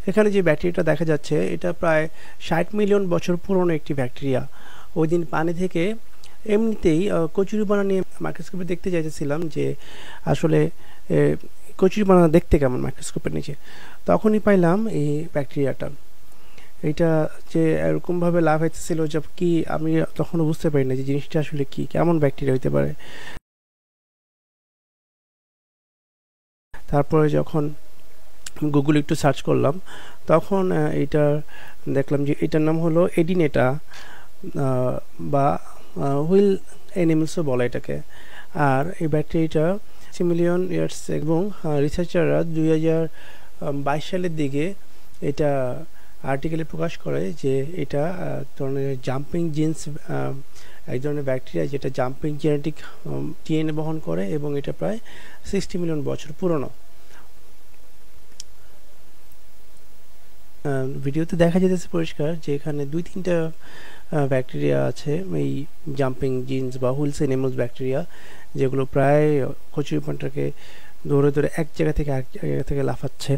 এখানে যে ব্যাকটেরিয়াটা দেখা যাচ্ছে এটা প্রায় 60 মিলিয়ন বছর পুরনো একটি ব্যাকটেরিয়া। ওই দিন পানি থেকে এমনিতেই কচুরিপানা নিয়ে মাইক্রোস্কোপে দেখতে চাইতেছিলাম যে আসলে কচুরিপানা দেখতে কেমন মাইক্রোস্কোপের নিচে। তখনই পাইলাম এই ব্যাকটেরিয়াটা। এটা যে এরকমভাবে লাভ হইতেছিল যে কি আমি তখনও বুঝতে পারি না যে জিনিসটা আসলে কি কেমন ব্যাকটেরিয়া হইতে পারে। তারপরে যখন গুগল একটু সার্চ করলাম তখন এটা দেখলাম যে এটার নাম হলো এডিনেটা, বা হুইল অ্যানিমেলসও বলে এটাকে। আর এই ব্যাকটেরিয়াটা 60 মিলিয়ন ইয়ার্স, এবং রিসার্চাররা 2022 সালের দিকে এটা আর্টিকেলে প্রকাশ করে যে এটা ধরনের জাম্পিং জিন্স, এক ধরনের ব্যাকটেরিয়া যেটা জাম্পিং জেনেটিক ডিএনএ বহন করে, এবং এটা প্রায় 60 মিলিয়ন বছর পুরনো। ভিডিওতে দেখা যেতেছে পরিষ্কার যে এখানে 2-3টা ব্যাকটেরিয়া আছে, এই জাম্পিং জিন্স বা হুইলস অ্যানিমেলস ব্যাকটেরিয়া, যেগুলো প্রায় কচুরিপানাটাকে ধরে ধরে এক জায়গা থেকে আরেক জায়গা থেকে লাফাচ্ছে।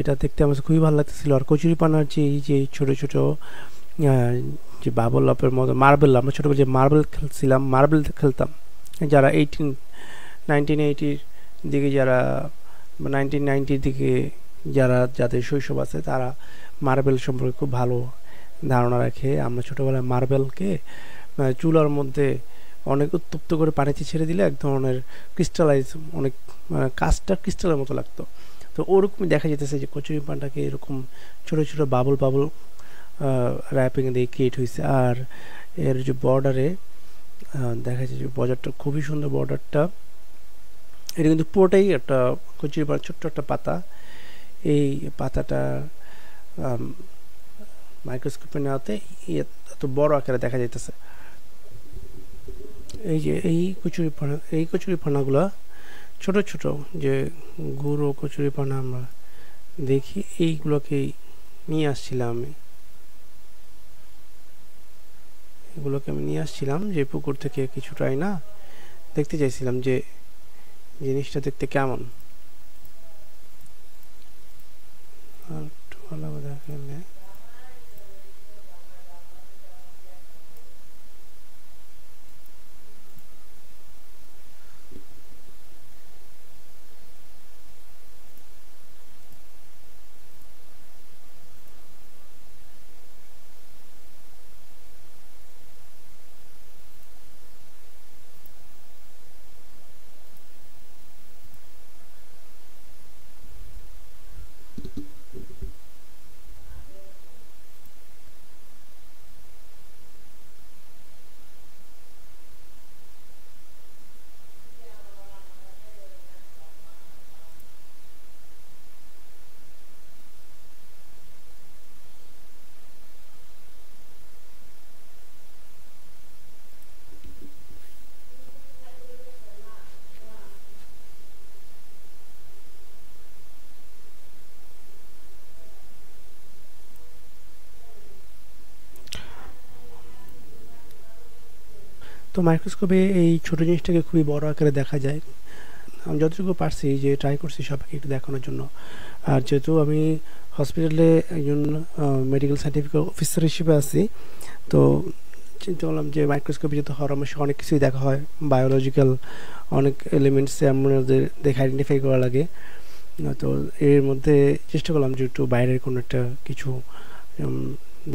এটা দেখতে আমার খুবই ভালো লাগতেছিল। আর কচুরিপানার যে এই যে ছোট ছোট যে বাবল আপের মতো মার্বেল, আমরা ছোটবেলা যে মার্বেল খেলছিলাম, মার্বেল খেলতাম, যারা 1980-র দিকে, যারা 1990-র দিকে যারা যাদের শৈশব আছে তারা মার্বেল সম্পর্কে খুব ভালো ধারণা রাখে। আমরা ছোটবেলায় মার্বেলকে চুলার মধ্যে অনেক উত্তপ্ত করে পানিতে ছেড়ে দিলে এক ধরনের ক্রিস্টালাইজ, অনেক কাঁচটা ক্রিস্টালের মতো লাগতো। তো ওরকমই দেখা যেতেছে যে কচুরিপানাটাকে এরকম ছোট ছোট বাবল বাবল র্যাপিং দিয়ে ক্রিয়েট হয়েছে। আর এর যে বর্ডারে দেখা যাচ্ছে যে বর্ডারটা খুবই সুন্দর। বর্ডারটা এটা কিন্তু পুরোটাই একটা কচুরিপানার ছোট্ট একটা পাতা। এই পাতাটা মাইক্রোস্কোপে নেওয়াতে এত বড় আকারে দেখা যাইতেছে। এই যে এই কচুরিপানাগুলা ছোট ছোট যে গুঁড়ো কচুরিপানা আমরা দেখি, এইগুলোকেই নিয়ে আসছিলাম আমি। এগুলোকে আমি নিয়ে আসছিলাম যে পুকুর থেকে কিছুটাই না, দেখতে চাইছিলাম যে জিনিসটা দেখতে কেমন। আর একটু ভালো দেখালে তো মাইক্রোস্কোপে এই ছোট জিনিসটাকে খুবই বড় আকারে দেখা যায়। আমি যতটুকু পারছি যে ট্রাই করছি সবাইকে একটু দেখানোর জন্য। আর যেহেতু আমি হসপিটালে একজন মেডিকেল সায়েন্টিফিক অফিসার হিসেবে আছি, তো চিন্তা করলাম যে মাইক্রোস্কোপে যেহেতু হরমেশে অনেক কিছুই দেখা হয়, বায়োলজিক্যাল অনেক এলিমেন্টসে আমাদের দেখে আইডেন্টিফাই করা লাগে। তো এর মধ্যে চেষ্টা করলাম যে একটু বাইরের কোনো একটা কিছু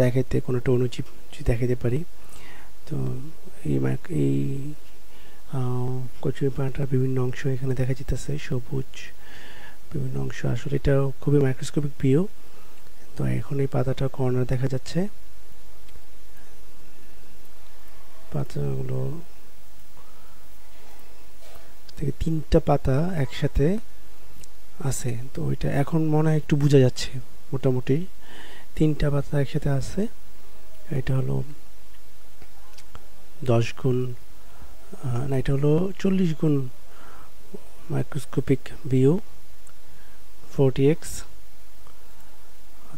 দেখাইতে, কোনো একটা অণুজীব যদি দেখাইতে পারি। তো এই কচুরি পানাটার বিভিন্ন অংশ এখানে দেখা যেতেছে, সবুজ বিভিন্ন অংশ। আসলে এটা খুবই মাইক্রোস্কোপিক ভিউ। তো এখন এই পাতাটা কর্নার দেখা যাচ্ছে, পাতাগুলো থেকে 3টা পাতা একসাথে আছে। তো ওইটা এখন মনে হয় একটু বোঝা যাচ্ছে, মোটামুটি 3টা পাতা একসাথে আছে। এটা হলো 10 গুণ না, এটা হলো 40 গুণ মাইক্রোস্কোপিক ভিউ 40x।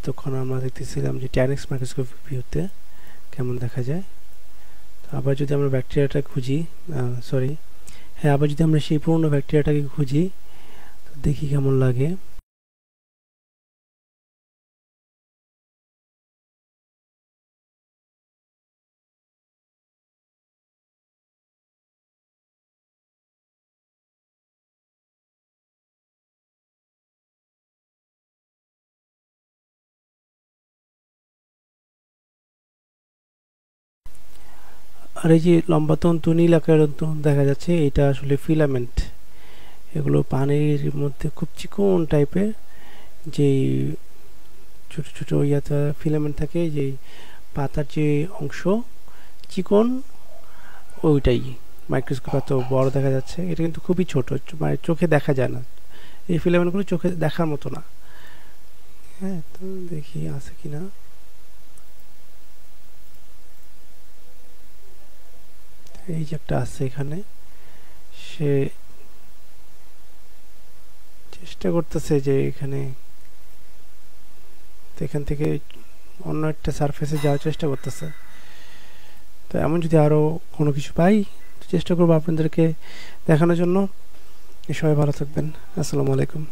তখন আমরা দেখতেছিলাম যে 10x মাইক্রোস্কোপিক ভিউতে কেমন দেখা যায়। আবার যদি আমরা ব্যাকটেরিয়াটা খুঁজি, আবার যদি আমরা সেই পুরনো ব্যাকটেরিয়াটাকে খুঁজি, দেখি কেমন লাগে। আর এই যে লম্বা তন্তু, নীল আকারের তন্তু দেখা যাচ্ছে, এটা আসলে ফিলামেন্ট। এগুলো পানির মধ্যে খুব চিকন টাইপের যেই ছোট ছোট ইয়াতে ফিলামেন্ট থাকে, যেই পাতার যে অংশ চিকন, ওইটাই মাইক্রোস্কোপ এত বড় দেখা যাচ্ছে। এটা কিন্তু খুবই ছোট, মানে চোখে দেখা যায় না। এই ফিলামেন্টগুলো চোখে দেখার মতো না। হ্যাঁ, তো দেখি আছে কিনা। এই যে একটা আছে এখানে, সে চেষ্টা করতেছে যে এখান থেকে অন্য একটা সারফেসে যাওয়ার চেষ্টা করতেছে। তো এমন যদি আরও কোনো কিছু পাই, চেষ্টা করবো আপনাদেরকে দেখানোর জন্য। সবাই ভালো থাকবেন। আসসালামু আলাইকুম।